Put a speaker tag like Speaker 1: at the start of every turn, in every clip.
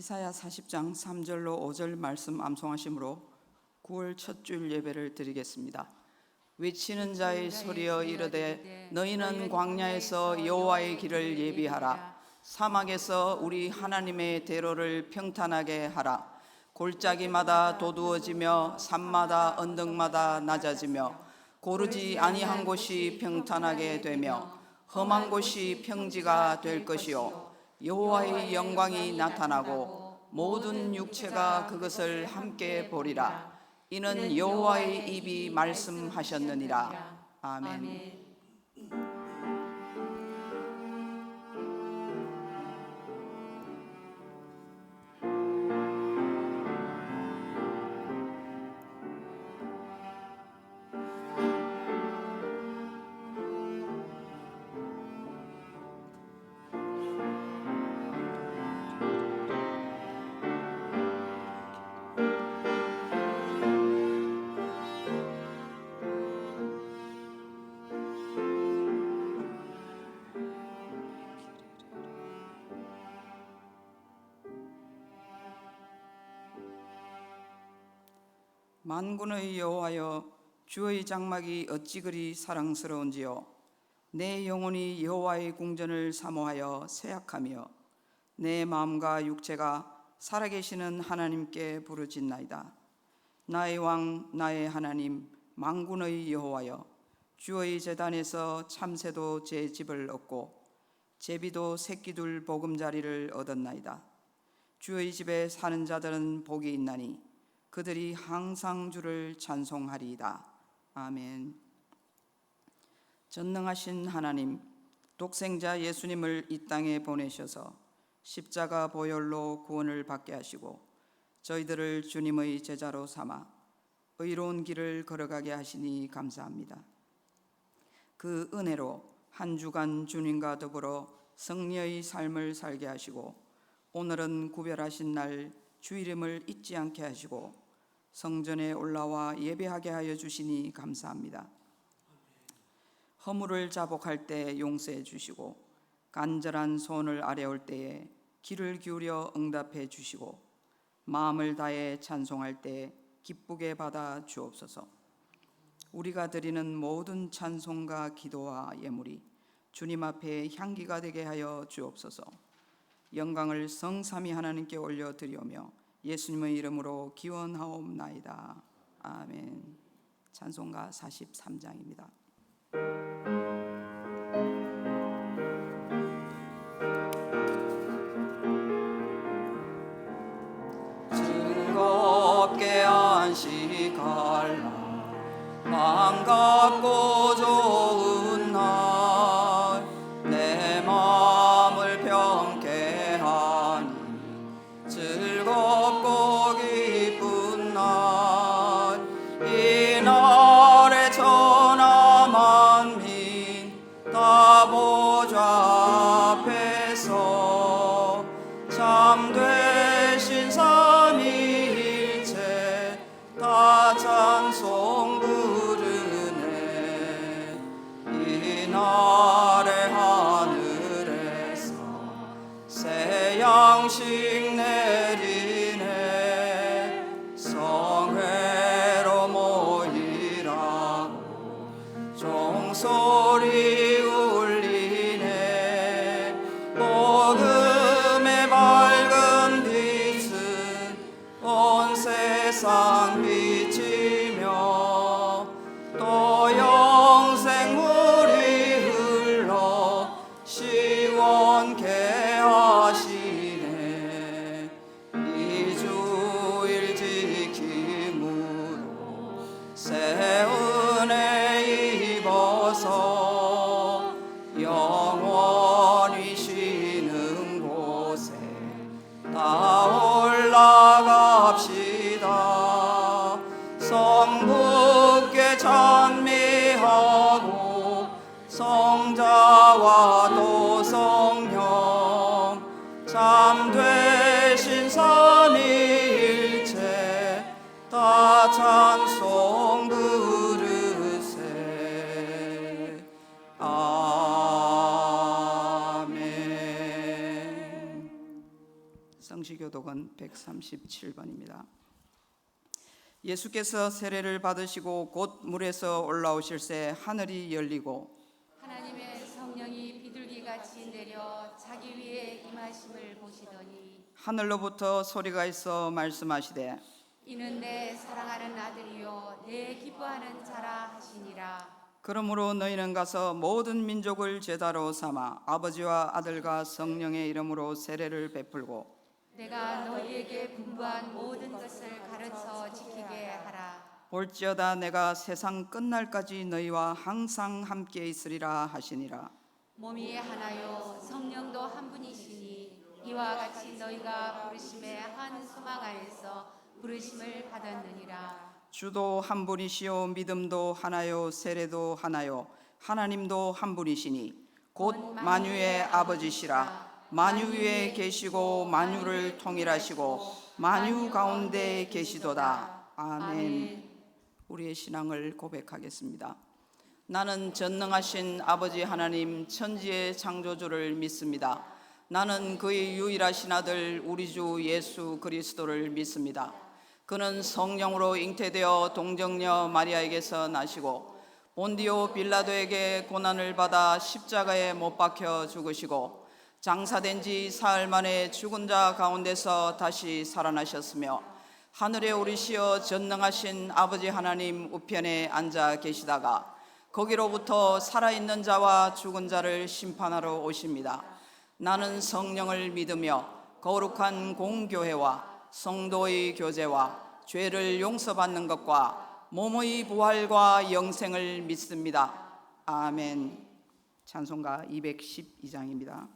Speaker 1: 이사야 40장 3절로 5절 말씀 암송하심으로 9월 첫 주일 예배를 드리겠습니다. 외치는 자의 소리여 이르되 너희는 광야에서 여호와의 길을 예비하라. 사막에서 우리 하나님의 대로를 평탄하게 하라. 골짜기마다 도두어지며 산마다 언덕마다 낮아지며 고르지 아니한 곳이 평탄하게 되며 험한 곳이 평지가 될 것이요 여호와의 영광이 나타나고 모든 육체가 그것을 함께 보리라. 이는 여호와의 입이 말씀하셨느니라. 아멘. 만군의 여호와여, 주의 장막이 어찌 그리 사랑스러운지요. 내 영혼이 여호와의 궁전을 사모하여 쇠약하며 내 마음과 육체가 살아계시는 하나님께 부르짖나이다. 나의 왕 나의 하나님 만군의 여호와여, 주의 제단에서 참새도 제 집을 얻고 제비도 새끼둘 보금자리를 얻었나이다. 주의 집에 사는 자들은 복이 있나니 그들이 항상 주를 찬송하리이다. 아멘. 전능하신 하나님, 독생자 예수님을 이 땅에 보내셔서 십자가 보혈로 구원을 받게 하시고 저희들을 주님의 제자로 삼아 의로운 길을 걸어가게 하시니 감사합니다. 그 은혜로 한 주간 주님과 더불어 성리의 삶을 살게 하시고 오늘은 구별하신 날 주 이름을 잊지 않게 하시고 성전에 올라와 예배하게 하여 주시니 감사합니다. 허물을 자복할 때 용서해 주시고 간절한 소원을 아뢰올 때에 귀를 기울여 응답해 주시고 마음을 다해 찬송할 때 기쁘게 받아 주옵소서. 우리가 드리는 모든 찬송과 기도와 예물이 주님 앞에 향기가 되게 하여 주옵소서. 영광을 성삼위 하나님께 올려드리오며 예수님의 이름으로 기원하옵나이다. 아멘. 찬송가 43장입니다. 즐겁게 안식할라. 반갑고 좋은 날 내 마음을 평케 하니 즐겁고 기쁜 날 이 날에 천하 만민 다 보좌 앞에서 참되신 삼위일체 다 찬송 부르네. 이 날에 하늘에서 새 양식 내리네. 성회로 모이라고 종소리 울리네. 복음의 밝은 빛은 온 세상 비치며 또 영생물이 흘러 시원케 하시네. 이 주일 지킴으로 새 은혜 입어서 영원히 쉬는 곳에 다 올라갑시다. 성부께 찬미하고 성자와 또 성령 참되신 삼위일체 다 찬송 부르세. 아멘. 성시교독은 137번입니다. 예수께서 세례를 받으시고 곧 물에서 올라오실새 하늘이 열리고
Speaker 2: 하나님의 성령이 비둘기같이 내려 자기 위에 임하심을 보시더니
Speaker 1: 하늘로부터 소리가 있어 말씀하시되
Speaker 2: 이는 내 사랑하는 아들이요 내 기뻐하는 자라 하시니라.
Speaker 1: 그러므로 너희는 가서 모든 민족을 제자로 삼아 아버지와 아들과 성령의 이름으로 세례를 베풀고
Speaker 2: 내가 너희에게 분부한 모든 것을 가르쳐 지키게 하라.
Speaker 1: 볼지어다 내가 세상 끝날까지 너희와 항상 함께 있으리라 하시니라.
Speaker 2: 몸이 하나요 성령도 한 분이시니 이와 같이 너희가 부르심의 한 소망 안에서 부르심을 받았느니라.
Speaker 1: 주도 한 분이시요 믿음도 하나요 세례도 하나요 하나님도 한 분이시니 곧 만유의 아버지시라. 만유 위에 계시고 만유를 통일하시고 만유 가운데 계시도다. 아멘. 우리의 신앙을 고백하겠습니다. 나는 전능하신 아버지 하나님 천지의 창조주를 믿습니다. 나는 그의 유일하신 아들 우리 주 예수 그리스도를 믿습니다. 그는 성령으로 잉태되어 동정녀 마리아에게서 나시고 본디오 빌라도에게 고난을 받아 십자가에 못 박혀 죽으시고 장사된 지 사흘 만에 죽은 자 가운데서 다시 살아나셨으며 하늘에 오르시어 전능하신 아버지 하나님 우편에 앉아 계시다가 거기로부터 살아있는 자와 죽은 자를 심판하러 오십니다. 나는 성령을 믿으며 거룩한 공교회와 성도의 교제와 죄를 용서받는 것과 몸의 부활과 영생을 믿습니다. 아멘. 찬송가 212장입니다.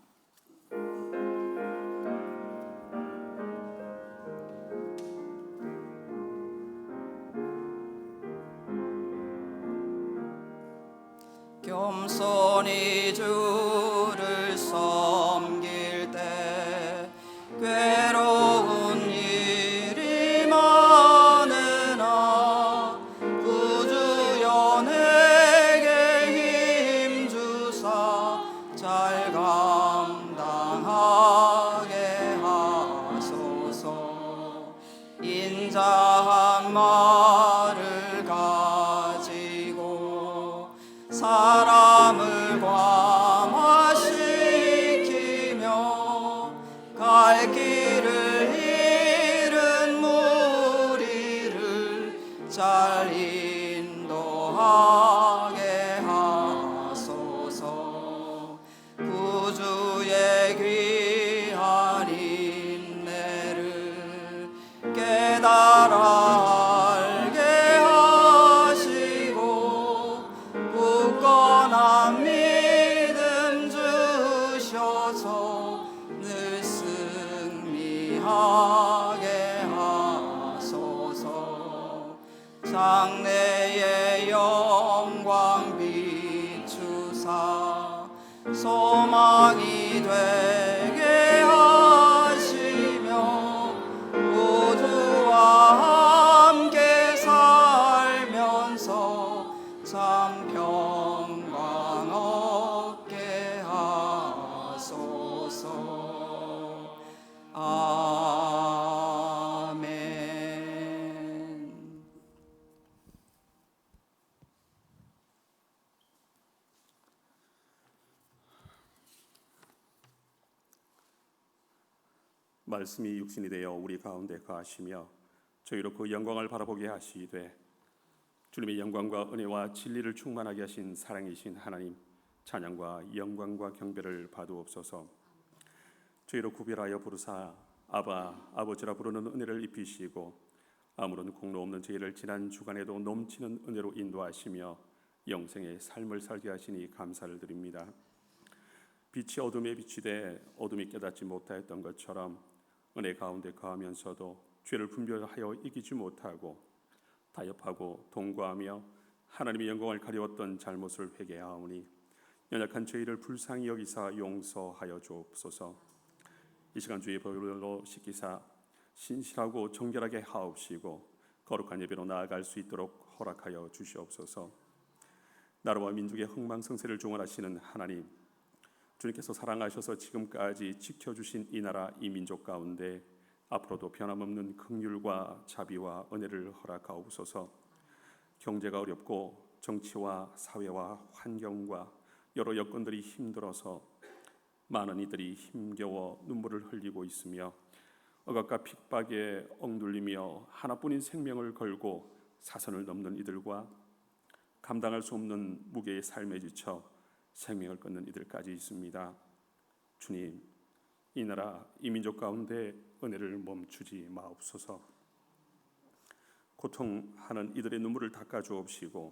Speaker 1: 겸손히 주를 섬길 때 괴로운 일이 많으나 구주여 내게 힘 주사 잘 감당하게 하소서. 인자한 말을 가지고 사람을 감화시키며 갈 길을 잃은 무리를 잘 인도하게 하소서. 구주의 귀한 인내를 깨달아 알게 하시고 굳건한 믿음 주셔서 늘 승리하게 하소서. 장래의 영광 비추사 소망이 되게 하시며 우주와 함께 살면서 참 평강 얻게 하소서. 아멘.
Speaker 3: 말씀이 육신이 되어 우리 가운데 거하시며 저희로 그 영광을 바라보게 하시되 주님의 영광과 은혜와 진리를 충만하게 하신 사랑이신 하나님, 찬양과 영광과 경배를 받으옵소서. 저희로 구별하여 부르사 아바 아버지라 부르는 은혜를 입히시고 아무런 공로 없는 저희를 지난 주간에도 넘치는 은혜로 인도하시며 영생의 삶을 살게 하시니 감사를 드립니다. 빛이 어둠에 비치되 어둠이 깨닫지 못하였던 것처럼 은혜 가운데 거하면서도 죄를 분별하여 이기지 못하고 타협하고 동거하며 하나님의 영광을 가리웠던 잘못을 회개하오니 연약한 저희를 불쌍히 여기사 용서하여 주옵소서. 이 시간 주의 보혈로 씻기사 신실하고 정결하게 하옵시고 거룩한 예배로 나아갈 수 있도록 허락하여 주시옵소서. 나라와 민족의 흥망성쇠를 중원하시는 하나님, 주님께서 사랑하셔서 지금까지 지켜주신 이 나라 이 민족 가운데 앞으로도 변함없는 긍휼과 자비와 은혜를 허락하옵소서. 경제가 어렵고 정치와 사회와 환경과 여러 여건들이 힘들어서 많은 이들이 힘겨워 눈물을 흘리고 있으며 억압과 핍박에 억눌리며 하나뿐인 생명을 걸고 사선을 넘는 이들과 감당할 수 없는 무게의 삶에 지쳐 생명을 끊는 이들까지 있습니다. 주님, 이 나라 이 민족 가운데 은혜를 멈추지 마옵소서. 고통하는 이들의 눈물을 닦아주옵시고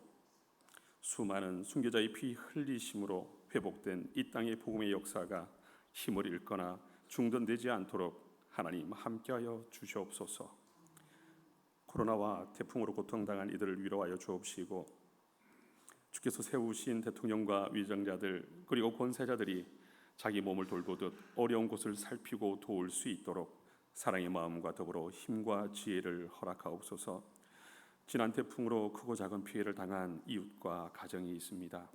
Speaker 3: 수많은 순교자의 피 흘리심으로 회복된 이 땅의 복음의 역사가 힘을 잃거나 중단되지 않도록 하나님 함께하여 주시옵소서. 코로나와 태풍으로 고통당한 이들을 위로하여 주옵시고 주께서 세우신 대통령과 위정자들 그리고 권세자들이 자기 몸을 돌보듯 어려운 곳을 살피고 도울 수 있도록 사랑의 마음과 더불어 힘과 지혜를 허락하옵소서. 지난 태풍으로 크고 작은 피해를 당한 이웃과 가정이 있습니다.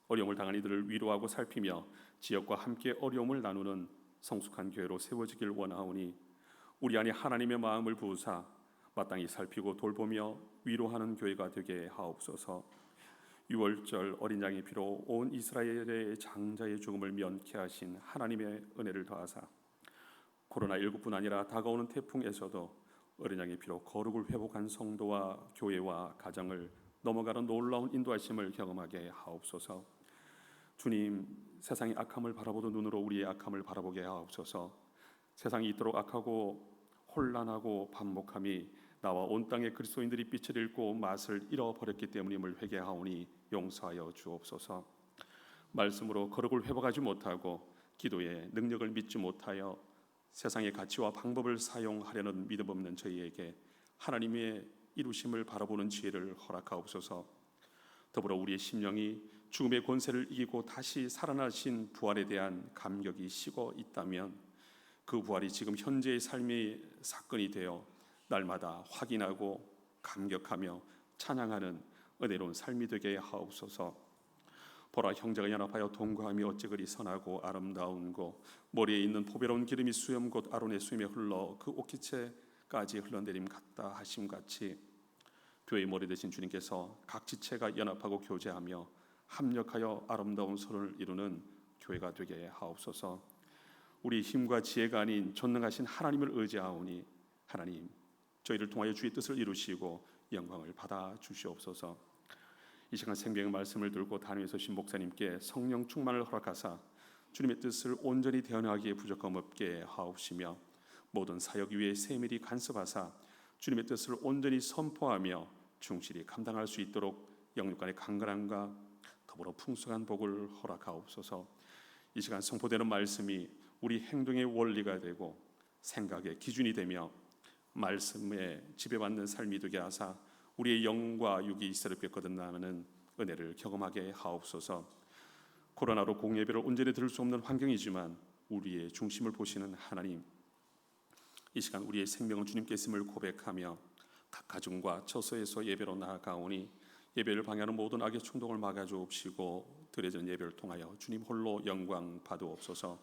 Speaker 3: 어려움을 당한 이들을 위로하고 살피며 지역과 함께 어려움을 나누는 성숙한 교회로 세워지길 원하오니 우리 안에 하나님의 마음을 부으사 마땅히 살피고 돌보며 위로하는 교회가 되게 하옵소서. 6월절 어린 양의 피로 온 이스라엘의 장자의 죽음을 면케하신 하나님의 은혜를 더하사 코로나19뿐 아니라 다가오는 태풍에서도 어린 양의 피로 거룩을 회복한 성도와 교회와 가정을 넘어가는 놀라운 인도하심을 경험하게 하옵소서. 주님, 세상의 악함을 바라보던 눈으로 우리의 악함을 바라보게 하옵소서. 세상이 이토록 악하고 혼란하고 반목함이 나와 온 땅의 그리스도인들이 빛을 잃고 맛을 잃어버렸기 때문임을 회개하오니 용서하여 주옵소서. 말씀으로 거룩을 회복하지 못하고 기도의 능력을 믿지 못하여 세상의 가치와 방법을 사용하려는 믿음 없는 저희에게 하나님의 이루심을 바라보는 지혜를 허락하옵소서. 더불어 우리의 심령이 죽음의 권세를 이기고 다시 살아나신 부활에 대한 감격이 식어 있다면 그 부활이 지금 현재의 삶의 사건이 되어 날마다 확인하고 감격하며 찬양하는 은혜로운 삶이 되게 하옵소서. 보라, 형제가 연합하여 동거하며 어찌 그리 선하고 아름다운 고 머리에 있는 보배로운 기름이 수염 곧 아론의 수염에 흘러 그 옷깃에까지 흘러내림 같다 하심같이 교회의 머리 되신 주님께서 각 지체가 연합하고 교제하며 합력하여 아름다운 선을 이루는 교회가 되게 하옵소서. 우리 힘과 지혜가 아닌 전능하신 하나님을 의지하오니 하나님, 저희를 통하여 주의 뜻을 이루시고 영광을 받아 주시옵소서. 이 시간 생명의 말씀을 들고 단위에 서신 목사님께 성령 충만을 허락하사 주님의 뜻을 온전히 대언하기에 부족함 없게 하옵시며 모든 사역 위에 세밀히 간섭하사 주님의 뜻을 온전히 선포하며 충실히 감당할 수 있도록 영육간의 강건함과 더불어 풍성한 복을 허락하옵소서. 이 시간 선포되는 말씀이 우리 행동의 원리가 되고 생각의 기준이 되며 말씀에 지배받는 삶이 되게 하사 우리의 영과 육이 새롭게 거듭나는 은혜를 경험하게 하옵소서. 코로나로 공예배를 온전히 들을 수 없는 환경이지만 우리의 중심을 보시는 하나님, 이 시간 우리의 생명은 주님께 있음을 고백하며 각 가정과 처소에서 예배로 나아가오니 예배를 방해하는 모든 악의 충동을 막아주옵시고 드려진 예배를 통하여 주님 홀로 영광 받으옵소서.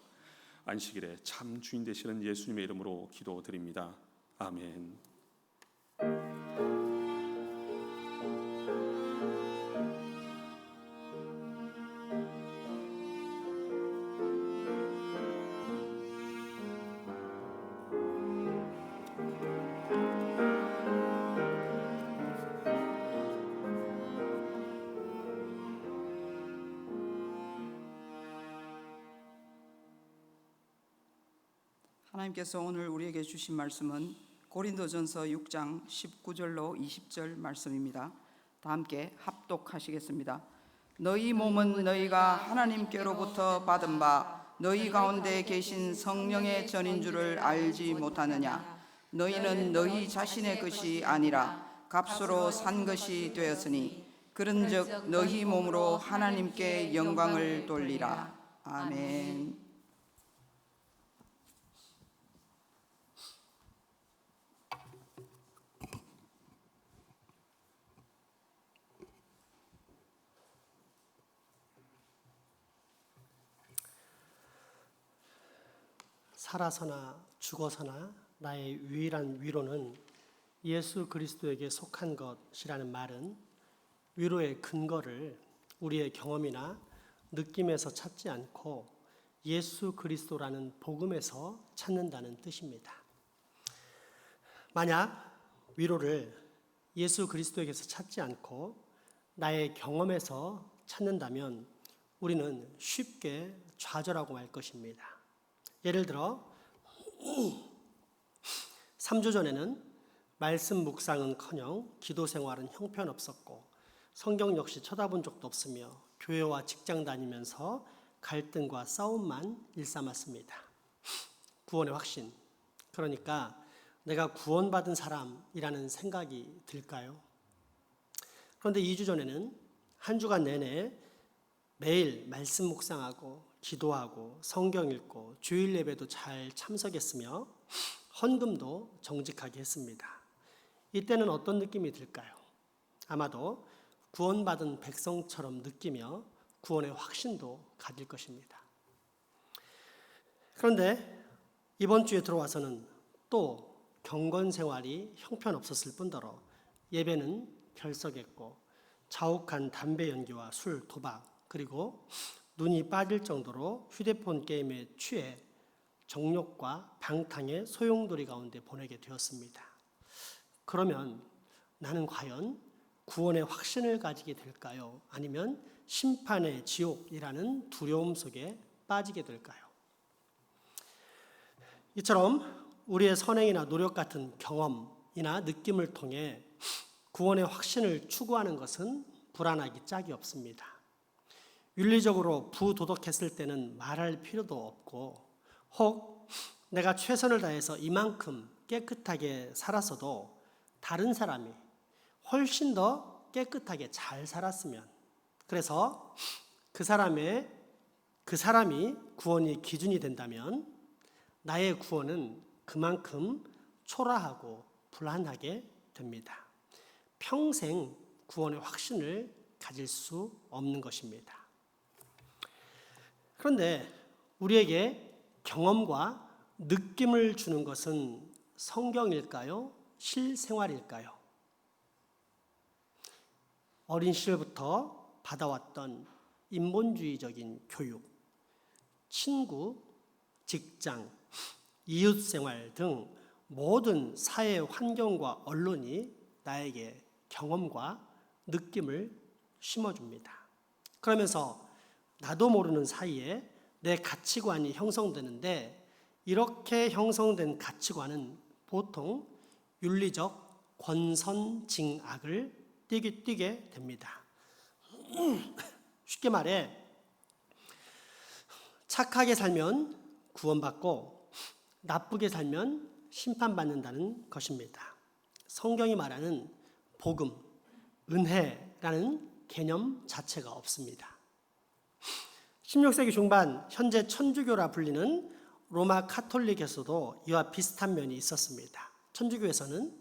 Speaker 3: 안식일에 참 주인 되시는 예수님의 이름으로 기도드립니다. 아멘.
Speaker 1: 하나님께서 오늘 우리에게 주신 말씀은 고린도전서 6장 19절로 20절 말씀입니다. 다 함께 합독하시겠습니다. 너희 몸은 너희가 하나님께로부터 받은 바 너희 가운데 계신 성령의 전인 줄을 알지 못하느냐. 너희는 너희 자신의 것이 아니라 값으로 산 것이 되었으니 그런즉 너희 몸으로 하나님께 영광을 돌리라. 아멘.
Speaker 4: 살아서나 죽어서나 나의 유일한 위로는 예수 그리스도에게 속한 것이라는 말은 위로의 근거를 우리의 경험이나 느낌에서 찾지 않고 예수 그리스도라는 복음에서 찾는다는 뜻입니다. 만약 위로를 예수 그리스도에게서 찾지 않고 나의 경험에서 찾는다면 우리는 쉽게 좌절하고 말 것입니다. 예를 들어 3주 전에는 말씀 묵상은커녕 기도 생활은 형편없었고 성경 역시 쳐다본 적도 없으며 교회와 직장 다니면서 갈등과 싸움만 일삼았습니다. 구원의 확신, 그러니까 내가 구원받은 사람이라는 생각이 들까요? 그런데 2주 전에는 한 주간 내내 매일 말씀 묵상하고 기도하고 성경 읽고 주일 예배도 잘 참석했으며 헌금도 정직하게 했습니다. 이때는 어떤 느낌이 들까요? 아마도 구원받은 백성처럼 느끼며 구원의 확신도 가질 것입니다. 그런데 이번 주에 들어와서는 또 경건 생활이 형편없었을 뿐더러 예배는 결석했고 자욱한 담배 연기와 술, 도박, 그리고 눈이 빠질 정도로 휴대폰 게임에 취해 정욕과 방탕의 소용돌이 가운데 보내게 되었습니다. 그러면 나는 과연 구원의 확신을 가지게 될까요? 아니면 심판의 지옥이라는 두려움 속에 빠지게 될까요? 이처럼 우리의 선행이나 노력 같은 경험이나 느낌을 통해 구원의 확신을 추구하는 것은 불안하기 짝이 없습니다. 윤리적으로 부도덕했을 때는 말할 필요도 없고 혹 내가 최선을 다해서 이만큼 깨끗하게 살았어도 다른 사람이 훨씬 더 깨끗하게 잘 살았으면, 그래서 그 사람이 구원이 기준이 된다면 나의 구원은 그만큼 초라하고 불안하게 됩니다. 평생 구원의 확신을 가질 수 없는 것입니다. 그런데 우리에게 경험과 느낌을 주는 것은 성경일까요? 실생활일까요? 어린 시절부터 받아왔던 인본주의적인 교육, 친구, 직장, 이웃생활 등 모든 사회 환경과 언론이 나에게 경험과 느낌을 심어줍니다. 그러면서 나도 모르는 사이에 내 가치관이 형성되는데 이렇게 형성된 가치관은 보통 윤리적 권선징악을 띠게 됩니다. 쉽게 말해 착하게 살면 구원받고 나쁘게 살면 심판받는다는 것입니다. 성경이 말하는 복음, 은혜라는 개념 자체가 없습니다. 16세기 중반 현재 천주교라 불리는 로마 카톨릭에서도 이와 비슷한 면이 있었습니다. 천주교에서는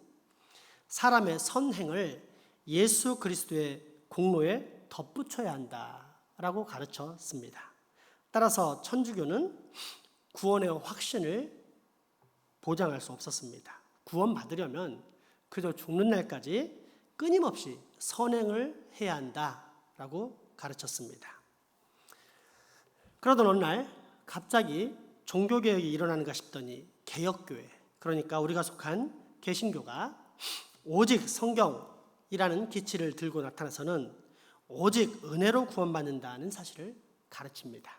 Speaker 4: 사람의 선행을 예수 그리스도의 공로에 덧붙여야 한다라고 가르쳤습니다. 따라서 천주교는 구원의 확신을 보장할 수 없었습니다. 구원받으려면 그저 죽는 날까지 끊임없이 선행을 해야 한다라고 가르쳤습니다. 그러던 어느 날 갑자기 종교개혁이 일어나는가 싶더니 개혁교회, 그러니까 우리가 속한 개신교가 오직 성경이라는 기치를 들고 나타나서는 오직 은혜로 구원받는다는 사실을 가르칩니다.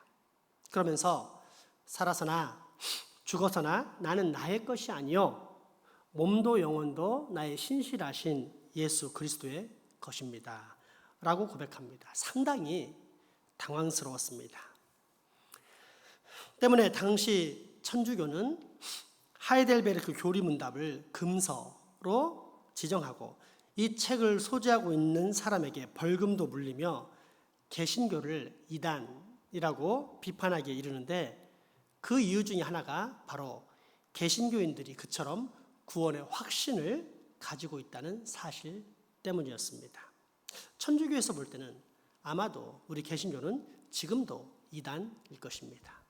Speaker 4: 그러면서 살아서나 죽어서나 나는 나의 것이 아니요 몸도 영혼도 나의 신실하신 예수 그리스도의 것입니다 라고 고백합니다. 상당히 당황스러웠습니다. 때문에 당시 천주교는 하이델베르크 교리문답을 금서로 지정하고 이 책을 소지하고 있는 사람에게 벌금도 물리며 개신교를 이단이라고 비판하기에 이르는데 그 이유 중에 하나가 바로 개신교인들이 그처럼 구원의 확신을 가지고 있다는 사실 때문이었습니다. 천주교에서 볼 때는 아마도 우리 개신교는 지금도 이단일 것입니다.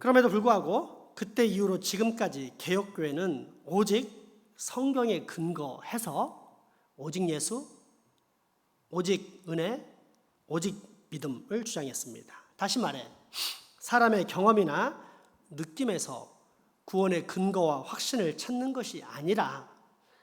Speaker 4: 그럼에도 불구하고 그때 이후로 지금까지 개혁교회는 오직 성경에 근거해서 오직 예수, 오직 은혜, 오직 믿음을 주장했습니다. 다시 말해 사람의 경험이나 느낌에서 구원의 근거와 확신을 찾는 것이 아니라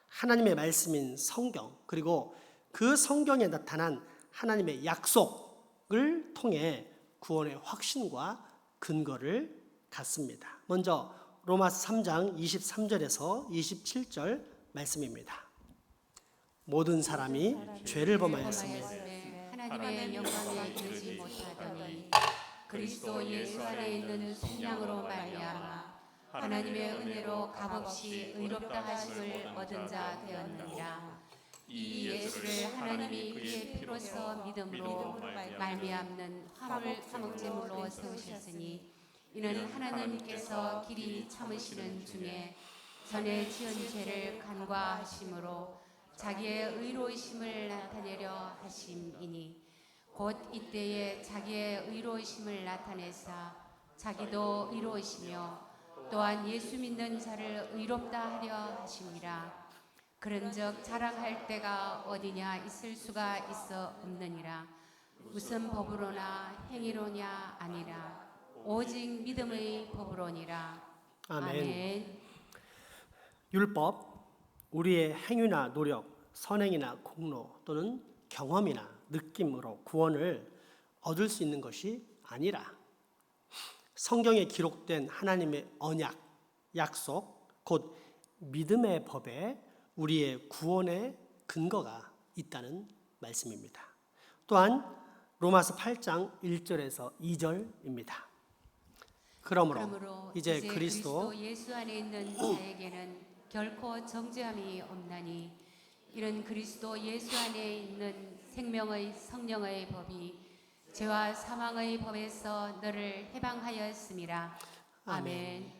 Speaker 4: 하나님의 말씀인 성경, 그리고 그 성경에 나타난 하나님의 약속을 통해 구원의 확신과 근거를 갖습니다. 먼저 로마서 3장 23절에서 27절 말씀입니다. 모든 사람이 죄를 범하였으며
Speaker 2: 하나님의 영광에 이르지 못하더니 그리스도 예수 안에 있는 속량으로 말미암아 하나님의 은혜로 값없이 의롭다 하심을 얻은 자 되었느니라. 이 예수를 하나님이 그의 피로써 믿음으로 말미암는 화물 화목제물로 세우셨으니 이는 하나님께서 길이 참으시는 중에 전에 지은 죄를 간과하심으로 자기의 의로우심을 나타내려 하심이니 곧 이때에 자기의 의로우심을 나타내사 자기도 의로우시며 또한 예수 믿는 자를 의롭다 하려 하심이라. 그런즉 자랑할 때가 어디냐 있을 수가 있어 없느니라. 무슨 법으로나 행위로냐 아니라 오직 믿음의 법으로니라. 아멘.
Speaker 4: 율법, 우리의 행위나 노력, 선행이나 공로 또는 경험이나 느낌으로 구원을 얻을 수 있는 것이 아니라 성경에 기록된 하나님의 언약, 약속, 곧 믿음의 법에 우리의 구원의 근거가 있다는 말씀입니다. 또한 로마서 8장 1절에서 2절입니다. 그러므로 이제 그리스도
Speaker 2: 예수 안에 있는 자에게는 결코 정죄함이 없나니 이는 그리스도 예수 안에 있는 생명의 성령의 법이 죄와 사망의 법에서 너를 해방하였음이라. 아멘.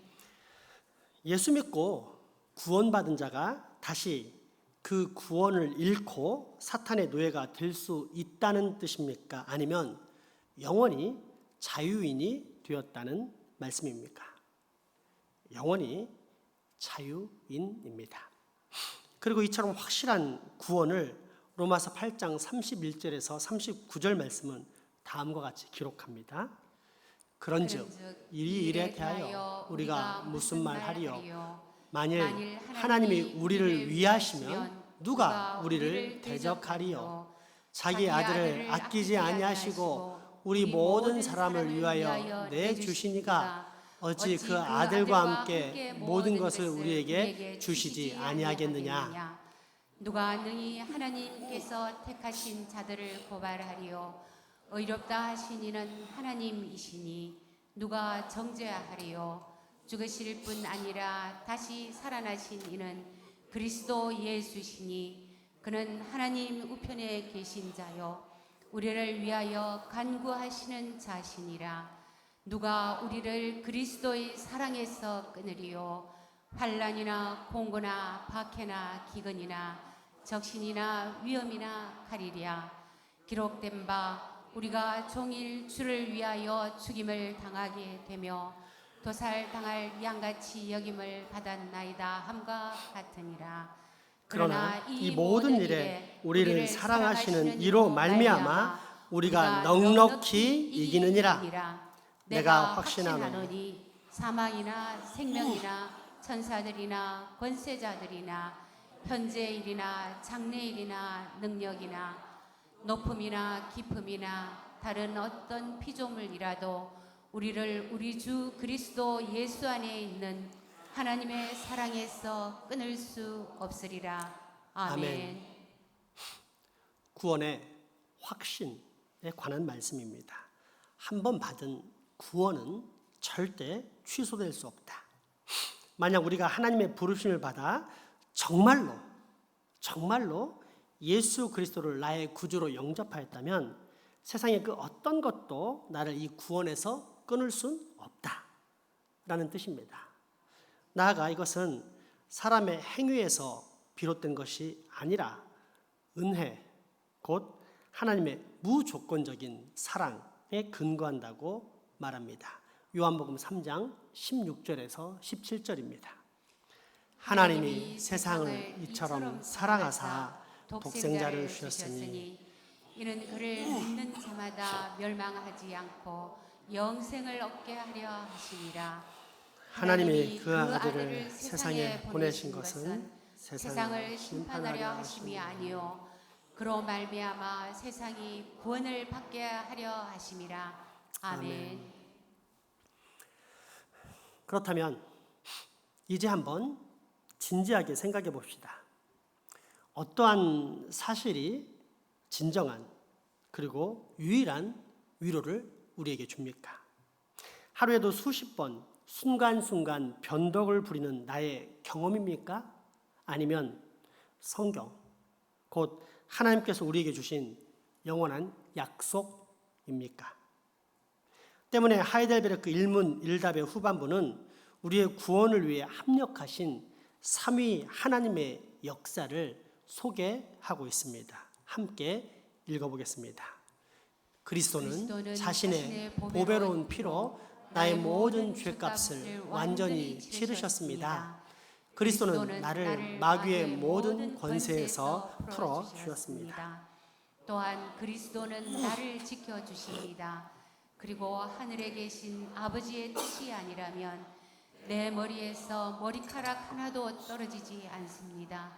Speaker 4: 예수 믿고 구원받은 자가 다시 그 구원을 잃고 사탄의 노예가 될 수 있다는 뜻입니까? 아니면 영원히 자유인이 되었다는 말씀입니까? 영원히 자유인입니다. 그리고 이처럼 확실한 구원을 로마서 8장 31절에서 39절 말씀은 다음과 같이 기록합니다. 그런즉 이 일에 대하여 우리가 무슨 말 하리요? 만일 하나님이 우리를 위하시면 누가 우리를 대적하리요? 자기 아들을 아끼지 아니하시고 우리 모든 사람을 위하여 내주시니가 어찌 그 아들과 함께 모든 것을 우리에게 주시지 아니하겠느냐?
Speaker 2: 누가 능히 하나님께서 택하신 자들을 고발하리요? 의롭다 하신 이는 하나님이시니 누가 정죄하리요? 죽으실 뿐 아니라 다시 살아나신 이는 그리스도 예수시니 그는 하나님 우편에 계신 자요 우리를 위하여 간구하시는 자시니라. 누가 우리를 그리스도의 사랑에서 끊으리요? 환난이나 공고나 박해나 기근이나 적신이나 위험이나 칼이랴. 기록된 바 우리가 종일 주를 위하여 죽임을 당하게 되며 도살당할 양같이 여김을 받았나이다 함과 같으니라.
Speaker 4: 그러나 이 모든 일에 우리를 사랑하시는 이로 말미암아 우리가 넉넉히 이기느니라. 내가 확신하노니
Speaker 2: 사망이나 생명이나 천사들이나 권세자들이나 현재일이나 장래일이나 능력이나 높음이나 깊음이나 다른 어떤 피조물이라도 우리를 우리 주 그리스도 예수 안에 있는 하나님의 사랑에서 끊을 수 없으리라. 아멘.
Speaker 4: 구원의 확신에 관한 말씀입니다. 한 번 받은 구원은 절대 취소될 수 없다. 만약 우리가 하나님의 부르심을 받아 정말로 예수 그리스도를 나의 구주로 영접하였다면 세상의 그 어떤 것도 나를 이 구원에서 끊을 수는 없다라는 뜻입니다. 나아가 이것은 사람의 행위에서 비롯된 것이 아니라 은혜, 곧 하나님의 무조건적인 사랑에 근거한다고 말합니다. 요한복음 3장 16절에서 17절입니다. 하나님이 세상을 이처럼 사랑하사 독생자를 주셨으니
Speaker 2: 이는 그를 믿는 자마다 멸망하지 않고 영생을 얻게 하려 하심이라.
Speaker 4: 하나님이 그 아들을 세상에 보내신 것은 세상을 심판하려
Speaker 2: 하심이 아니요 그로 말미암아 세상이 구원을 받게 하려 하심이라. 아멘.
Speaker 4: 그렇다면 이제 한번 진지하게 생각해 봅시다. 어떠한 사실이 진정한 그리고 유일한 위로를 우리에게 줍니까? 하루에도 수십 번 순간순간 변덕을 부리는 나의 경험입니까? 아니면 성경, 곧 하나님께서 우리에게 주신 영원한 약속입니까? 때문에 하이델베르크 일문 일답의 후반부는 우리의 구원을 위해 합력하신 삼위 하나님의 역사를 소개하고 있습니다. 함께 읽어보겠습니다. 그리스도는 자신의 보배로운 피로 나의 모든 죄값을 완전히 치르셨습니다. 그리스도는 나를 마귀의 모든 권세에서 풀어 주셨습니다.
Speaker 2: 또한 그리스도는 나를 지켜주십니다. 그리고 하늘에 계신 아버지의 뜻이 아니라면 내 머리에서 머리카락 하나도 떨어지지 않습니다.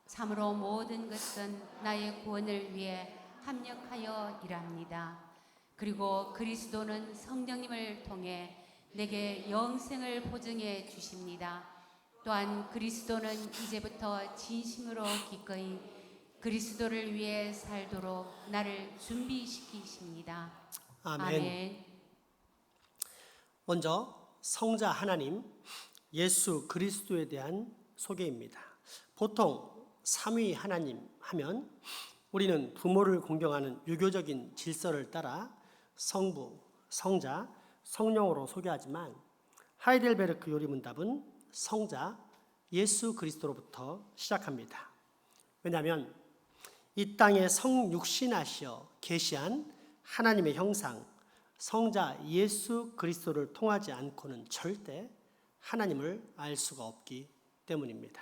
Speaker 2: 참으로 모든 것은 나의 구원을 위해 합력하여 일합니다. 그리고 그리스도는 성령님을 통해 내게 영생을 보증해 주십니다. 또한 그리스도는 이제부터 진심으로 기꺼이 그리스도를 위해 살도록 나를 준비시키십니다. 아멘.
Speaker 4: 먼저 성자 하나님 예수 그리스도에 대한 소개입니다. 보통 삼위 하나님 하면 우리는 부모를 공경하는 유교적인 질서를 따라 성부, 성자, 성령으로 소개하지만 하이델베르크 요리문답은 성자 예수 그리스도로부터 시작합니다. 왜냐하면 이 땅에 성육신하시어 계시한 하나님의 형상 성자 예수 그리스도를 통하지 않고는 절대 하나님을 알 수가 없기 때문입니다.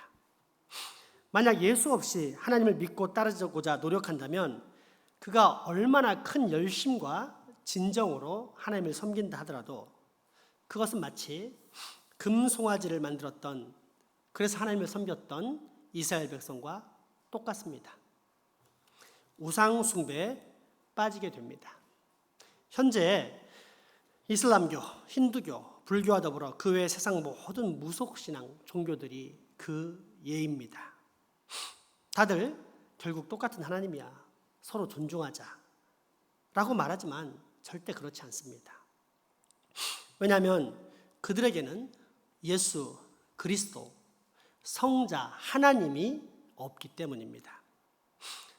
Speaker 4: 만약 예수 없이 하나님을 믿고 따르고자 노력한다면 그가 얼마나 큰 열심과 진정으로 하나님을 섬긴다 하더라도 그것은 마치 금송아지를 만들었던 그래서 하나님을 섬겼던 이스라엘 백성과 똑같습니다. 우상 숭배에 빠지게 됩니다. 현재 이슬람교, 힌두교, 불교와 더불어 그 외 세상 모든 무속신앙 종교들이 그 예입니다. 다들 결국 똑같은 하나님이야. 서로 존중하자. 라고 말하지만 절대 그렇지 않습니다. 왜냐하면 그들에게는 예수, 그리스도, 성자, 하나님이 없기 때문입니다.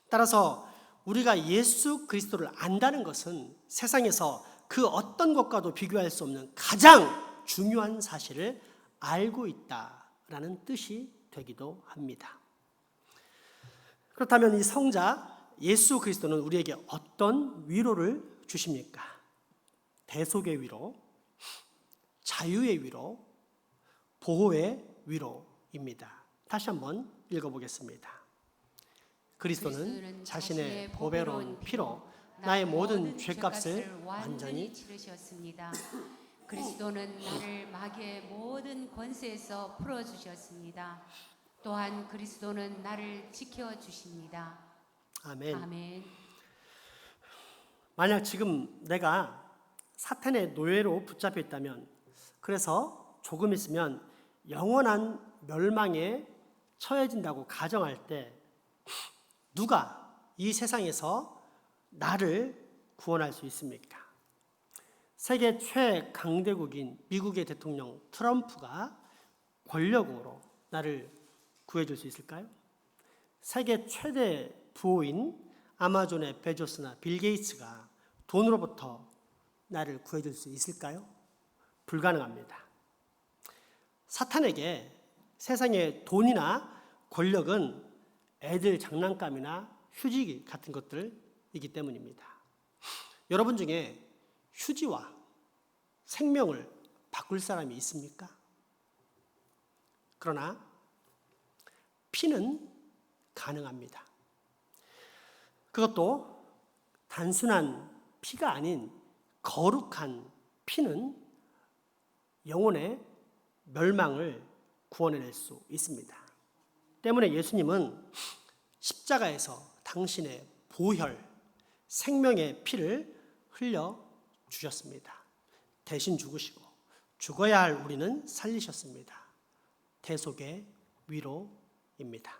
Speaker 4: 따라서 우리가 예수 그리스도를 안다는 것은 세상에서 그 어떤 것과도 비교할 수 없는 가장 중요한 사실을 알고 있다라는 뜻이 되기도 합니다. 그렇다면 이 성자 예수 그리스도는 우리에게 어떤 위로를 주십니까? 대속의 위로, 자유의 위로, 보호의 위로입니다. 다시 한번 읽어보겠습니다. 그리스도는 자신의 보배로운 피로 나의 모든 죄값을 완전히
Speaker 2: 치르셨습니다. 그리스도는 나를 마귀의 모든 권세에서 풀어주셨습니다. 또한 그리스도는 나를 지켜주십니다.
Speaker 4: 아멘.
Speaker 2: 아멘.
Speaker 4: 만약 지금 내가 사탄의 노예로 붙잡혀 있다면 그래서 조금 있으면 영원한 멸망에 처해진다고 가정할 때 누가 이 세상에서 나를 구원할 수 있습니까? 세계 최강대국인 미국의 대통령 트럼프가 권력으로 나를 구해줄 수 있을까요? 세계 최대 부호인 아마존의 베조스나 빌 게이츠가 돈으로부터 나를 구해줄 수 있을까요? 불가능합니다. 사탄에게 세상의 돈이나 권력은 애들 장난감이나 휴지 같은 것들이기 때문입니다. 여러분 중에 휴지와 생명을 바꿀 사람이 있습니까? 그러나 피는 가능합니다. 그것도 단순한 피가 아닌 거룩한 피는 영혼의 멸망을 구원해낼 수 있습니다. 때문에 예수님은 십자가에서 당신의 보혈, 생명의 피를 흘려 주셨습니다. 대신 죽으시고 죽어야 할 우리는 살리셨습니다. 대속의 위로입니다.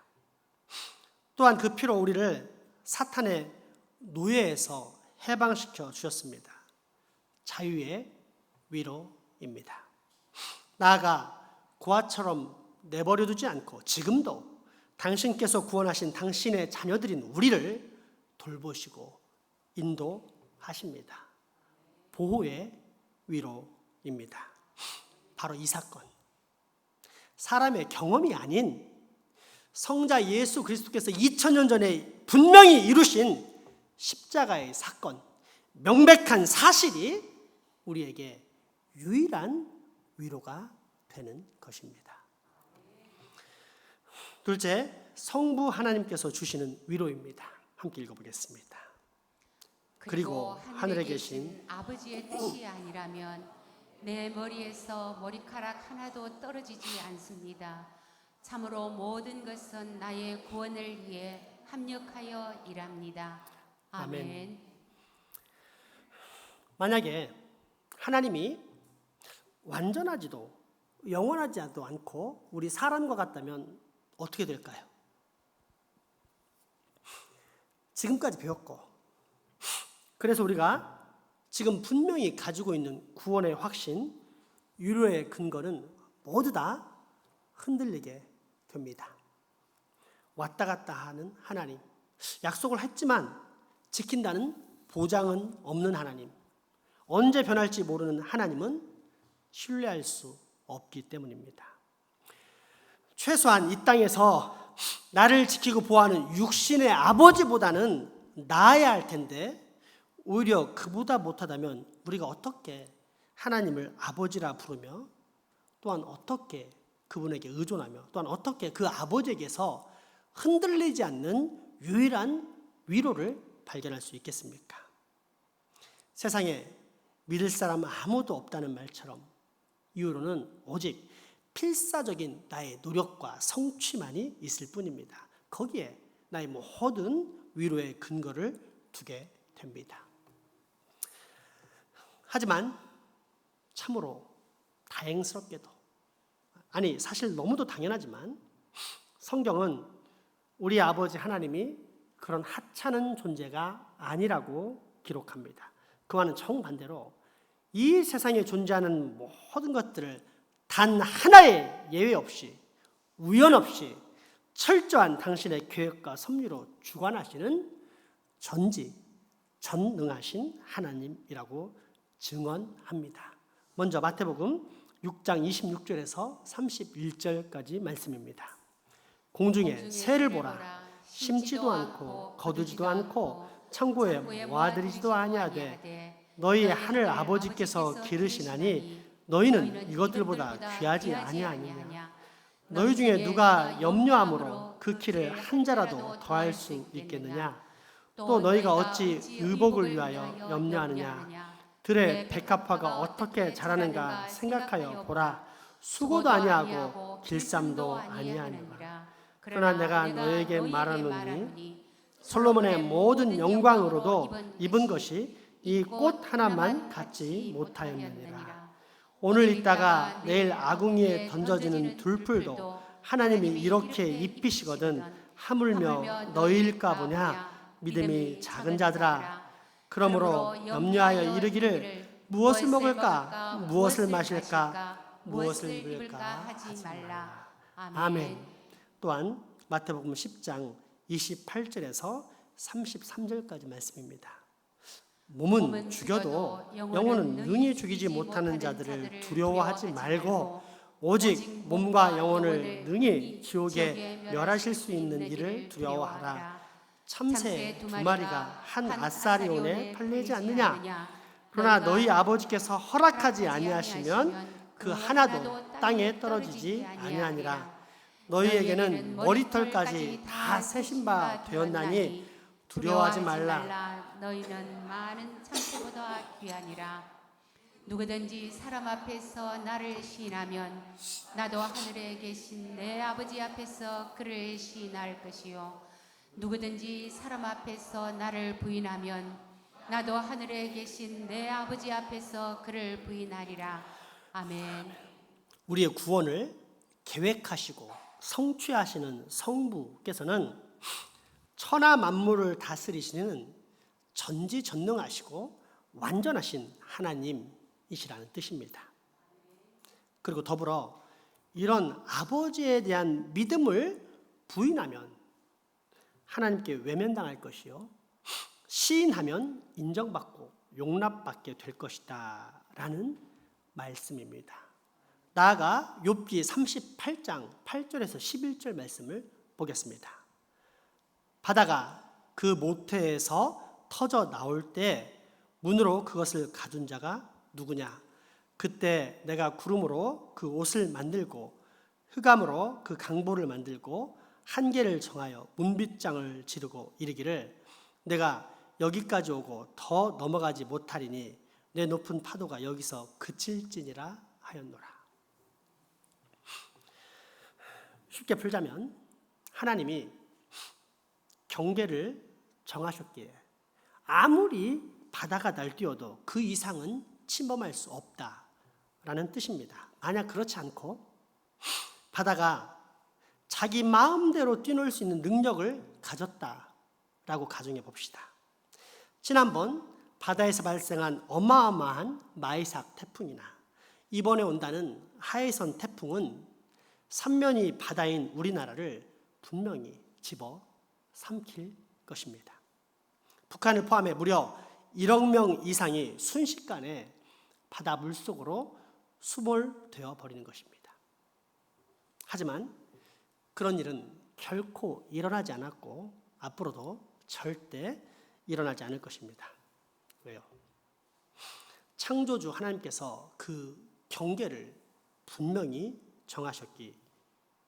Speaker 4: 또한 그 피로 우리를 사탄의 노예에서 해방시켜 주셨습니다. 자유의 위로입니다. 나아가 고아처럼 내버려두지 않고 지금도 당신께서 구원하신 당신의 자녀들인 우리를 돌보시고 인도하십니다. 보호의 위로입니다. 바로 이 사건. 사람의 경험이 아닌 성자 예수 그리스도께서 2000년 전에 분명히 이루신 십자가의 사건, 명백한 사실이 우리에게 유일한 위로가 되는 것입니다. 둘째, 성부 하나님께서 주시는 위로입니다. 함께 읽어보겠습니다. 그리고 하늘에 계신
Speaker 2: 아버지의 뜻이 아니라면 내 머리에서 머리카락 하나도 떨어지지 않습니다. 참으로 모든 것은 나의 구원을 위해 합력하여 일합니다. 아멘.
Speaker 4: 만약에 하나님이 완전하지도 영원하지도 않고 우리 사람과 같다면 어떻게 될까요? 지금까지 배웠고, 그래서 우리가 지금 분명히 가지고 있는 구원의 확신, 위로의 근거는 모두 다 흔들리게 됩니다. 왔다 갔다 하는 하나님, 약속을 했지만 지킨다는 보장은 없는 하나님, 언제 변할지 모르는 하나님은 신뢰할 수 없기 때문입니다. 최소한 이 땅에서 나를 지키고 보호하는 육신의 아버지보다는 나아야 할 텐데 오히려 그보다 못하다면 우리가 어떻게 하나님을 아버지라 부르며 또한 어떻게 그분에게 의존하며 또한 어떻게 그 아버지에게서 흔들리지 않는 유일한 위로를 발견할 수 있겠습니까? 세상에 믿을 사람 아무도 없다는 말처럼 이유로는 오직 필사적인 나의 노력과 성취만이 있을 뿐입니다. 거기에 나의 모든 위로의 근거를 두게 됩니다. 하지만 참으로 다행스럽게도, 아니 사실 너무도 당연하지만 성경은 우리 아버지 하나님이 그런 하찮은 존재가 아니라고 기록합니다. 그와는 정반대로 이 세상에 존재하는 모든 것들을 단 하나의 예외 없이 우연 없이 철저한 당신의 계획과 섭리로 주관하시는 전능하신 하나님이라고 증언합니다. 먼저 마태복음 6장 26절에서 31절까지 말씀입니다. 공중에 새를 보라. 심지도 않고 거두지도 않고 창고에 모아들이지도 아니하되 너희 하늘 아버지께서 기르시나니 너희는 이것들보다 귀하지 아니하느냐. 너희 중에 누가 염려함으로 그 키를 한 자라도 더할 수 있겠느냐. 또 너희가 어찌 의복을 위하여 염려하느냐. 들의 백합화가 어떻게 자라는가 생각하여 보라. 수고도 아니하고 길쌈도 아니하느니라. 그러나 내가 너에게 말하노니 솔로몬의 모든 영광으로도 입은 것이 이 꽃 하나만 갖지 못하였느니라. 오늘 있다가 내일 아궁이에 던져지는 둘풀도 하나님이 이렇게 입히시거든 하물며 너희일까 보냐. 믿음이 작은 자들아. 그러므로 염려하여 이르기를 무엇을 먹을까, 무엇을 마실까, 무엇을 입을까 하지 말라. 아멘. 또한 마태복음 10장 28절에서 33절까지 말씀입니다. 몸은 죽여도 영혼은 능히 죽이지 못하는 자들을 두려워하지 말고 오직 몸과 영혼을 능히 지옥에 멸하실 수 있는 이를 두려워하라. 참새 2마리가 한 아사리온에 팔리지 않느냐. 그러나 너희 아버지께서 허락하지 아니하시면 그 하나도 땅에 떨어지지 아니하니라. 너희에게는 머리털까지 다 세신 바 되었나니 두려워하지 말라.
Speaker 2: 너희는 많은 참새보다 귀하니라. 누구든지 사람 앞에서 나를 시인하면 나도 하늘에 계신 내 아버지 앞에서 그를 시인할 것이요 누구든지 사람 앞에서 나를 부인하면 나도 하늘에 계신 내 아버지 앞에서 그를 부인하리라. 아멘.
Speaker 4: 우리의 구원을 계획하시고 성취하시는 성부께서는 천하 만물을 다스리시는 전지전능하시고 완전하신 하나님이시라는 뜻입니다. 그리고 더불어 이런 아버지에 대한 믿음을 부인하면 하나님께 외면당할 것이요 시인하면 인정받고 용납받게 될 것이다 라는 말씀입니다. 나아가 욥기 38장 8절에서 11절 말씀을 보겠습니다. 바다가 그 모태에서 터져 나올 때 문으로 그것을 가둔 자가 누구냐? 그때 내가 구름으로 그 옷을 만들고 흑암으로 그 강보를 만들고 한계를 정하여 문빗장을 지르고 이르기를 내가 여기까지 오고 더 넘어가지 못하리니 내 높은 파도가 여기서 그칠지니라 하였노라. 쉽게 풀자면 하나님이 경계를 정하셨기에 아무리 바다가 날뛰어도 그 이상은 침범할 수 없다라는 뜻입니다. 만약 그렇지 않고 바다가 자기 마음대로 뛰놀 수 있는 능력을 가졌다라고 가정해 봅시다. 지난번 바다에서 발생한 어마어마한 마이삭 태풍이나 이번에 온다는 하해선 태풍은 삼면이 바다인 우리나라를 분명히 집어 삼킬 것입니다. 북한을 포함해 무려 1억 명 이상이 순식간에 바다 물속으로 수몰되어 버리는 것입니다. 하지만 그런 일은 결코 일어나지 않았고 앞으로도 절대 일어나지 않을 것입니다. 왜요? 창조주 하나님께서 그 경계를 분명히 정하셨기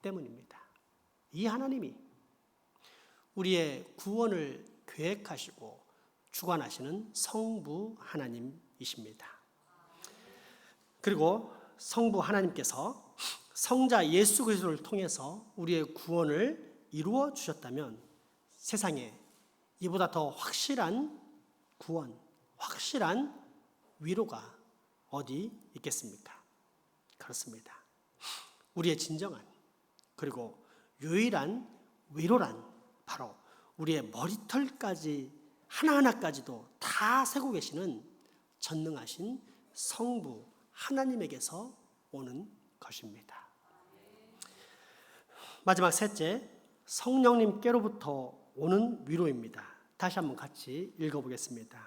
Speaker 4: 때문입니다. 이 하나님이 우리의 구원을 계획하시고 주관하시는 성부 하나님이십니다. 그리고 성부 하나님께서 성자 예수 그리스도를 통해서 우리의 구원을 이루어 주셨다면 세상에 이보다 더 확실한 구원, 확실한 위로가 어디 있겠습니까? 그렇습니다. 우리의 진정한 그리고 유일한 위로란 바로 우리의 머리털까지 하나하나까지도 다 세고 계시는 전능하신 성부 하나님에게서 오는 것입니다. 마지막 셋째, 성령님께로부터 오는 위로입니다. 다시 한번 같이 읽어보겠습니다.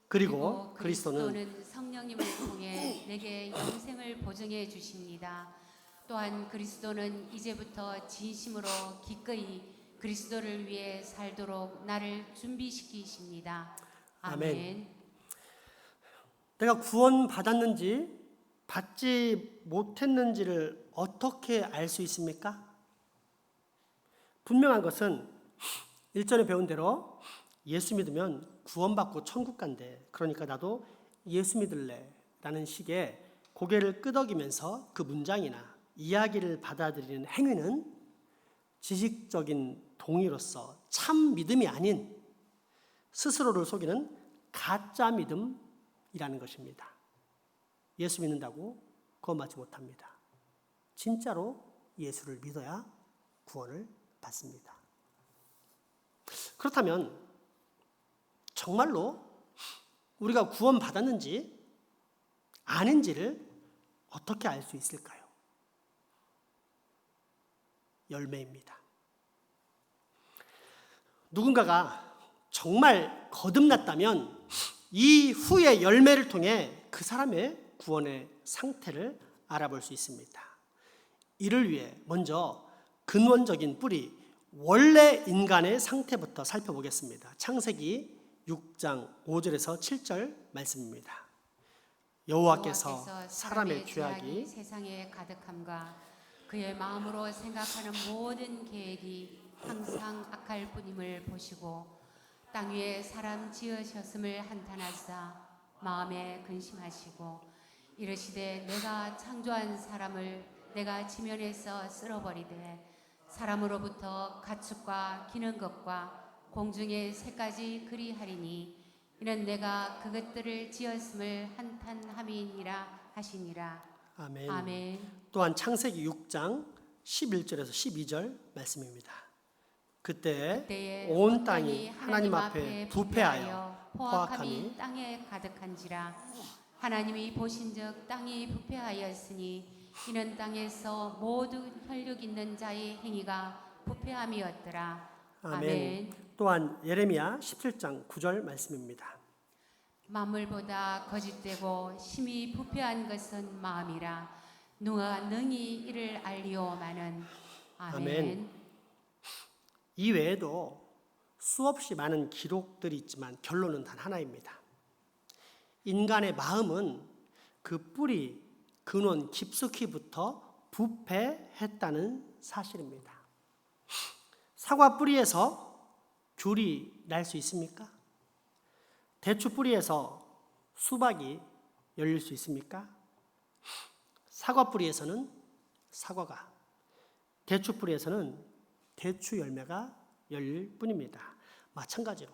Speaker 4: 그리고 그리스도는
Speaker 2: 성령님을 통해 내게 영생을 보증해 주십니다. 또한 그리스도는 이제부터 진심으로 기꺼이 그리스도를 위해 살도록 나를 준비시키십니다. 아멘.
Speaker 4: 내가 구원받았는지 받지 못했는지를 어떻게 알 수 있습니까? 분명한 것은 1절에 배운 대로 예수 믿으면 구원받고 천국 간대. 그러니까 나도 예수 믿을래 라는 식의 고개를 끄덕이면서 그 문장이나 이야기를 받아들이는 행위는 지식적인 동의로서 참 믿음이 아닌 스스로를 속이는 가짜 믿음이라는 것입니다. 예수 믿는다고 구원받지 못합니다. 진짜로 예수를 믿어야 구원을 받습니다. 그렇다면 정말로 우리가 구원받았는지 아닌지를 어떻게 알 수 있을까요? 열매입니다. 누군가가 정말 거듭났다면 이후의 열매를 통해 그 사람의 구원의 상태를 알아볼 수 있습니다. 이를 위해 먼저 근원적인 뿌리, 원래 인간의 상태부터 살펴보겠습니다. 창세기 6장 5절에서 7절 말씀입니다. 여호와께서 사람의 죄악이
Speaker 2: 세상에 가득함과 그의 마음으로 생각하는 모든 계획이 항상 악할 뿐임을 보시고 땅 위에 사람 지으셨음을 한탄하사 마음에 근심하시고 이르시되 내가 창조한 사람을 내가 지면에서 쓸어버리되 사람으로부터 가축과 기는 것과 공중의 새까지 그리하리니 이는 내가 그것들을 지었음을 한탄함이니라 하시니라.
Speaker 4: 아멘.
Speaker 2: 아멘.
Speaker 4: 또한 창세기 6장 11절에서 12절 말씀입니다. 그때 온 땅이 하나님 앞에 부패하여 포악함이
Speaker 2: 땅에 가득한지라. 하나님이 보신즉 땅이 부패하였으니 이는 땅에서 모든 혈육 있는 자의 행위가 부패함이었더라. 아멘.
Speaker 4: 또한 예레미야 17장 9절 말씀입니다.
Speaker 2: 만물보다 거짓되고 심히 부패한 것은 마음이라. 누가 능히 이를 알리오마는. 아멘.
Speaker 4: 이 외에도 수없이 많은 기록들이 있지만 결론은 단 하나입니다. 인간의 마음은 그 뿌리, 근원 깊숙이부터 부패했다는 사실입니다. 사과 뿌리에서 귤이 날 수 있습니까? 대추 뿌리에서 수박이 열릴 수 있습니까? 사과 뿌리에서는 사과가, 대추 뿌리에서는 대추 열매가 열릴 뿐입니다. 마찬가지로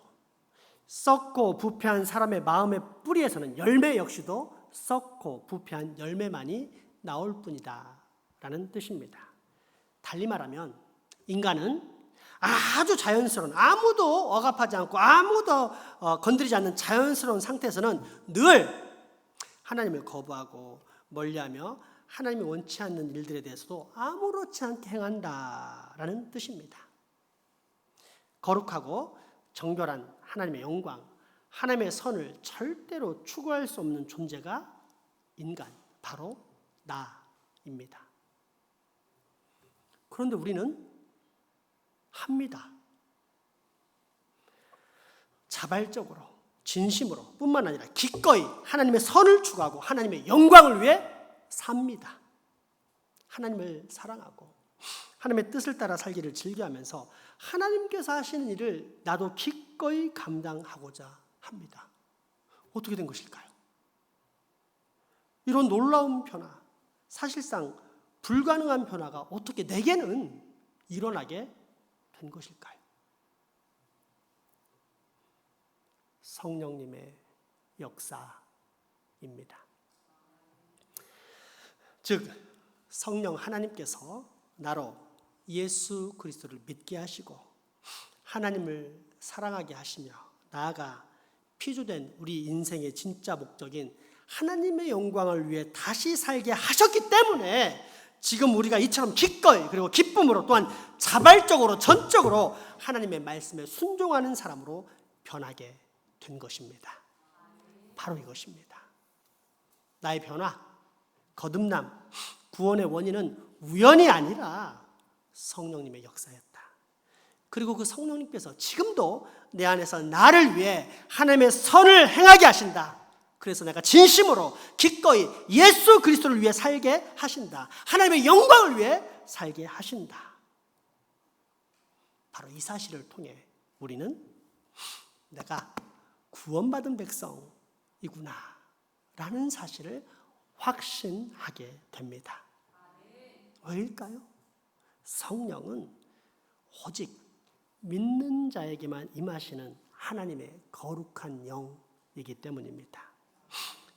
Speaker 4: 썩고 부패한 사람의 마음의 뿌리에서는 열매 역시도 썩고 부패한 열매만이 나올 뿐이다 라는 뜻입니다. 달리 말하면 인간은 아주 자연스러운, 아무도 억압하지 않고 아무도 건드리지 않는 자연스러운 상태에서는 늘 하나님을 거부하고 멀리하며 하나님이 원치 않는 일들에 대해서도 아무렇지 않게 행한다라는 뜻입니다. 거룩하고 정결한 하나님의 영광, 하나님의 선을 절대로 추구할 수 없는 존재가 인간, 바로 나입니다. 그런데 우리는 합니다. 자발적으로, 진심으로 뿐만 아니라 기꺼이 하나님의 선을 추구하고 하나님의 영광을 위해 삽니다. 하나님을 사랑하고 하나님의 뜻을 따라 살기를 즐겨하면서 하나님께서 하시는 일을 나도 기꺼이 감당하고자 합니다. 어떻게 된 것일까요? 이런 놀라운 변화, 사실상 불가능한 변화가 어떻게 내게는 일어나게 된 것일까요? 성령님의 역사입니다. 즉 성령 하나님께서 나로 예수 그리스도를 믿게 하시고 하나님을 사랑하게 하시며 나아가 피조된 우리 인생의 진짜 목적인 하나님의 영광을 위해 다시 살게 하셨기 때문에 지금 우리가 이처럼 기꺼이 그리고 기쁨으로 또한 자발적으로 전적으로 하나님의 말씀에 순종하는 사람으로 변하게 된 것입니다. 바로 이것입니다. 나의 변화, 거듭남, 구원의 원인은 우연이 아니라 성령님의 역사였다. 그리고 그 성령님께서 지금도 내 안에서 나를 위해 하나님의 선을 행하게 하신다. 그래서 내가 진심으로 기꺼이 예수 그리스도를 위해 살게 하신다. 하나님의 영광을 위해 살게 하신다. 바로 이 사실을 통해 우리는 내가 구원받은 백성이구나 라는 사실을 확신하게 됩니다. 왜일까요? 성령은 오직 믿는 자에게만 임하시는 하나님의 거룩한 영이기 때문입니다.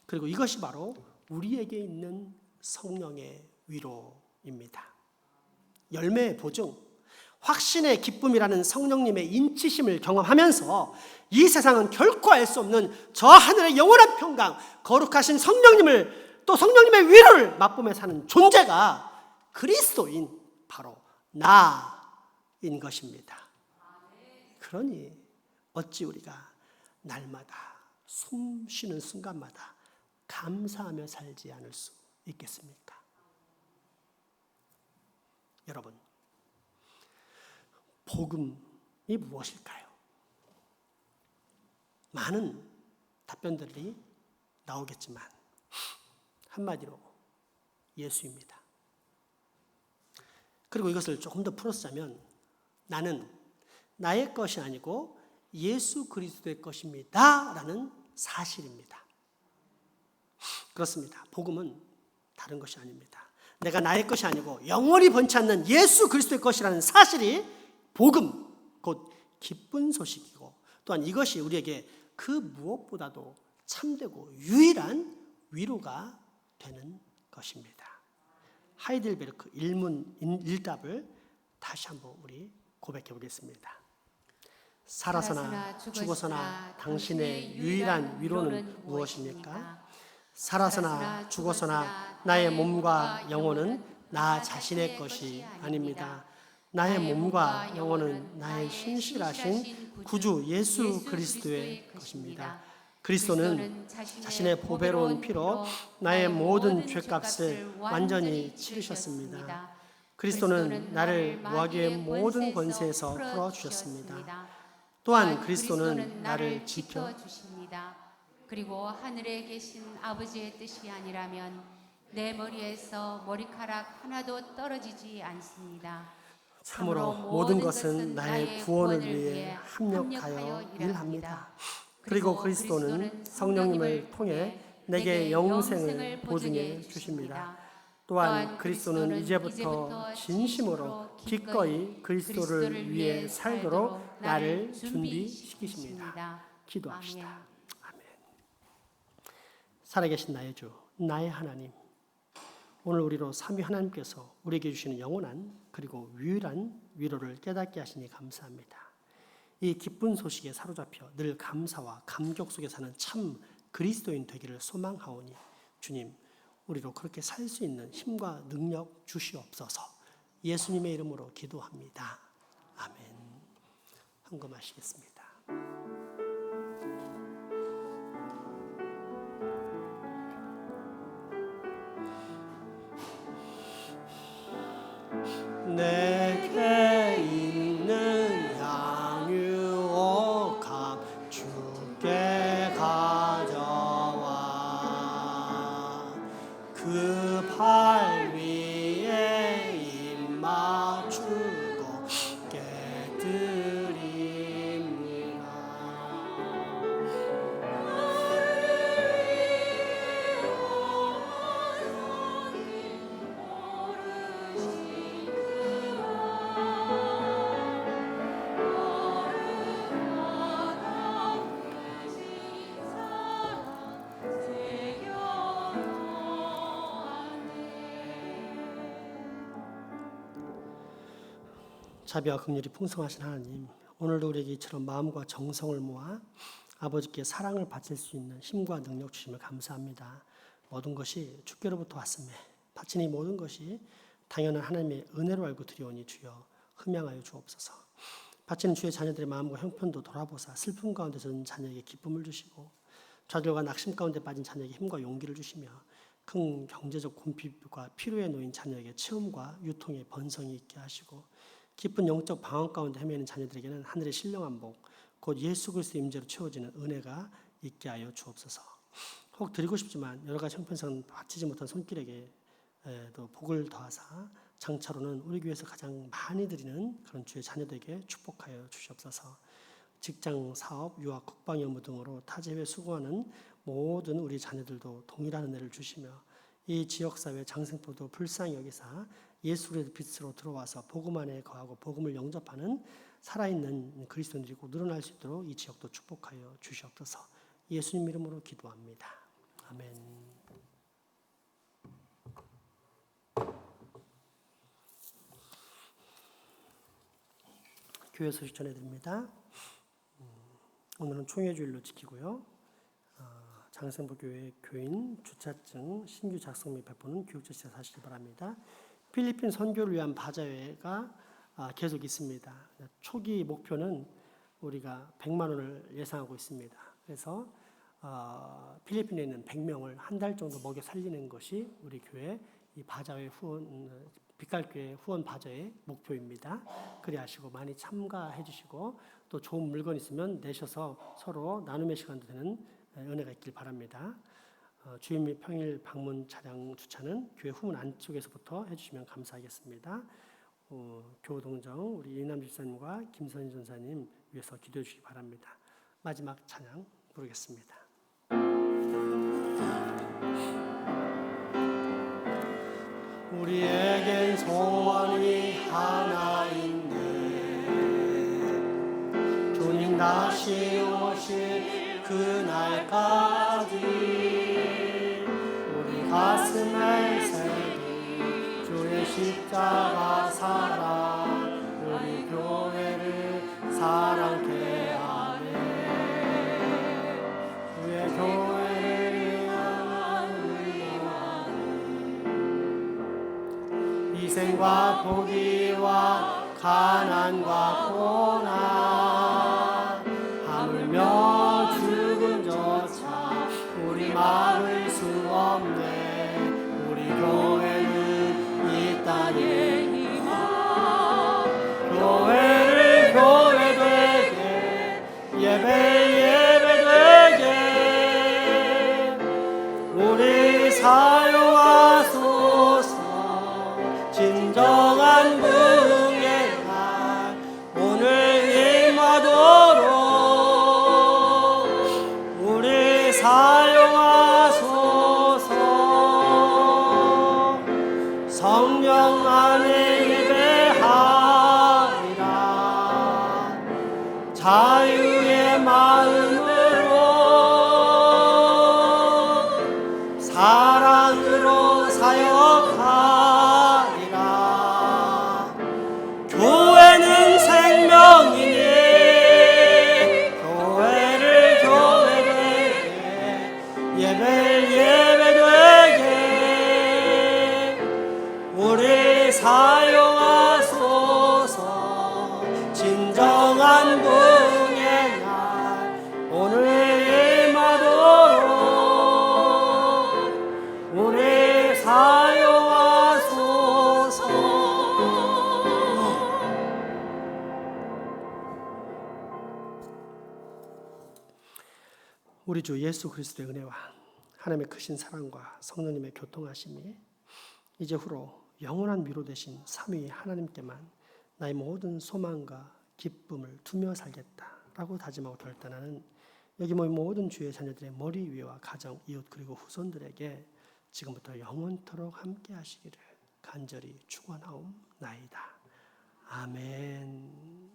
Speaker 4: 그리고 이것이 바로 우리에게 있는 성령의 위로입니다. 열매의 보증, 확신의 기쁨이라는 성령님의 인치심을 경험하면서 이 세상은 결코 알 수 없는 저 하늘의 영원한 평강, 거룩하신 성령님을 또 성령님의 위로를 맛보며 사는 존재가 그리스도인 바로 나인 것입니다. 그러니 어찌 우리가 날마다 숨 쉬는 순간마다 감사하며 살지 않을 수 있겠습니까? 여러분, 복음이 무엇일까요? 많은 답변들이 나오겠지만 한마디로 예수입니다. 그리고 이것을 조금 더 풀어쓰자면 나는 나의 것이 아니고 예수 그리스도의 것입니다 라는 사실입니다. 그렇습니다. 복음은 다른 것이 아닙니다. 내가 나의 것이 아니고 영원히 번치 않는 예수 그리스도의 것이라는 사실이 복음, 곧 기쁜 소식이고, 또한 이것이 우리에게 그 무엇보다도 참되고 유일한 위로가 되는 것입니다. 하이델베르크 일답을 다시 한번 우리 고백해 보겠습니다. 살아서나 죽어서나 당신의 유일한 위로는 무엇입니까? 살아서나 죽어서나 나의 몸과 영혼은 나 자신의 것이 아닙니다. 나의 몸과 영혼은 나의 신실하신 구주 예수 그리스도의 것입니다. 그리스도는 자신의 보배로운 피로 나의 모든 죄값을 완전히 치르셨습니다. 그리스도는 나를 마귀의 모든 권세에서 풀어주셨습니다. 또한 그리스도는 나를
Speaker 2: 지켜주십니다. 그리고 하늘에 계신 아버지의 뜻이 아니라면 내 머리에서 머리카락 하나도 떨어지지 않습니다.
Speaker 4: 참으로 모든 것은 나의 구원을 위해 합력하여 일합니다. 그리고 그리스도는 성령님을 통해 내게 영생을 보증해 주십니다. 또한 그리스도는 이제부터 진심으로 기꺼이 그리스도를 위해 살도록 나를 준비시키십니다. 기도합시다. 아멘. 살아계신 나의 주, 나의 하나님, 오늘 우리로 삼위 하나님께서 우리에게 주시는 영원한 그리고 유일한 위로를 깨닫게 하시니 감사합니다. 이 기쁜 소식에 사로잡혀 늘 감사와 감격 속에 사는 참 그리스도인 되기를 소망하오니 주님, 우리로 그렇게 살 수 있는 힘과 능력 주시옵소서. 예수님의 이름으로 기도합니다. 아멘. 헌금하시겠습니다. 내게 있는 양육함 주께 가져와 그 발 위에 입 맞추고 깨드립니다. 자비와 긍휼이 풍성하신 하나님, 오늘도 우리에게 이처럼 마음과 정성을 모아 아버지께 사랑을 바칠 수 있는 힘과 능력 주심을 감사합니다. 모든 것이 주께로부터 왔음에 바친 이 모든 것이 당연한 하나님의 은혜로 알고 드리오니 주여 흠양하여 주옵소서. 바치는 주의 자녀들의 마음과 형편도 돌아보사 슬픔 가운데 선 자녀에게 기쁨을 주시고 좌절과 낙심 가운데 빠진 자녀에게 힘과 용기를 주시며 큰 경제적 곤핍과 필요에 놓인 자녀에게 체험과 유통의 번성이 있게 하시고 깊은 영적 방황 가운데 헤매는 자녀들에게는 하늘의 신령한 복, 곧 예수 그리스도의 임재로 채워지는 은혜가 있게 하여 주옵소서. 혹 드리고 싶지만 여러 가지 형편상 바치지 못한 손길에게도 복을 더하사 장차로는 우리 교회에서 가장 많이 드리는 그런 주의 자녀들에게 축복하여 주시옵소서. 직장, 사업, 유학, 국방 업무 등으로 타지해외 수고하는 모든 우리 자녀들도 동일한 은혜를 주시며 이 지역사회 장생포도 불쌍히 여기사 예수 그리스도의 빛으로 들어와서 복음 안에 거하고 복음을 영접하는 살아있는 그리스도인들이 늘어날 수 있도록 이 지역도 축복하여 주시옵소서. 예수님 이름으로 기도합니다. 아멘. 교회 소식 전해드립니다. 오늘은 총회주일로 지키고요. 장생포 교회 교인 주차증 신규 작성 및 배포는 교육자 씨가 사시기 바랍니다. 필리핀 선교를 위한 바자회가 계속 있습니다. 초기 목표는 우리가 100만 원을 예상하고 있습니다. 그래서 필리핀에 있는 100명을 한 달 정도 먹여 살리는 것이 우리 교회 이 바자회 후원 빛깔교회 후원 바자회 목표입니다. 그리하시고 많이 참가해 주시고 또 좋은 물건 있으면 내셔서 서로 나눔의 시간도 되는 은혜가 있길 바랍니다. 주일 및 평일 방문 차량 주차는 교회 후문 안쪽에서부터 해주시면 감사하겠습니다. 교동정 우리 이남 집사님과 김선희 전사님 위해서 기도해 주시기 바랍니다. 마지막 찬양 부르겠습니다. 우리에겐 소원이 하나 있네. 주님 다시 오실 그날까지 우리 가슴에 새긴 주의 십자가 사랑, 우리 교회를 사랑케 하네. 주의 교회를 위하여 희생과 포기와 가난과 고난, 하물며 죽음조차 우리 막을 수 없네. 우리 교회는 이 땅의 희망, 교회를 교회 되게, 예배 되게 우리 사용하소서. 진정한 부흥의 날 오늘 임하도록 우리 사용하소서. 성령 안에 예배하리라. 자유의 마음으로 사랑으로 사역하리라. 교회는 생명이니 교회를 교회 되게, 예배를 예배 되게 우리 사용하소서. 진정한 부흥의 날 오늘 임하도록 우리 사용하소서. 우리 주 예수 그리스도의 은혜와 하나님의 크신 사랑과 성령님의 교통하심이 이제후로 영원한 위로 되신 삼위 하나님께만 나의 모든 소망과 기쁨을 두며 살겠다라고 다짐하고 결단하는 여기 모인 모든 주의 자녀들의 머리 위와 가정, 이웃 그리고 후손들에게 지금부터 영원토록 함께 하시기를 간절히 축원하옵나이다. 아멘.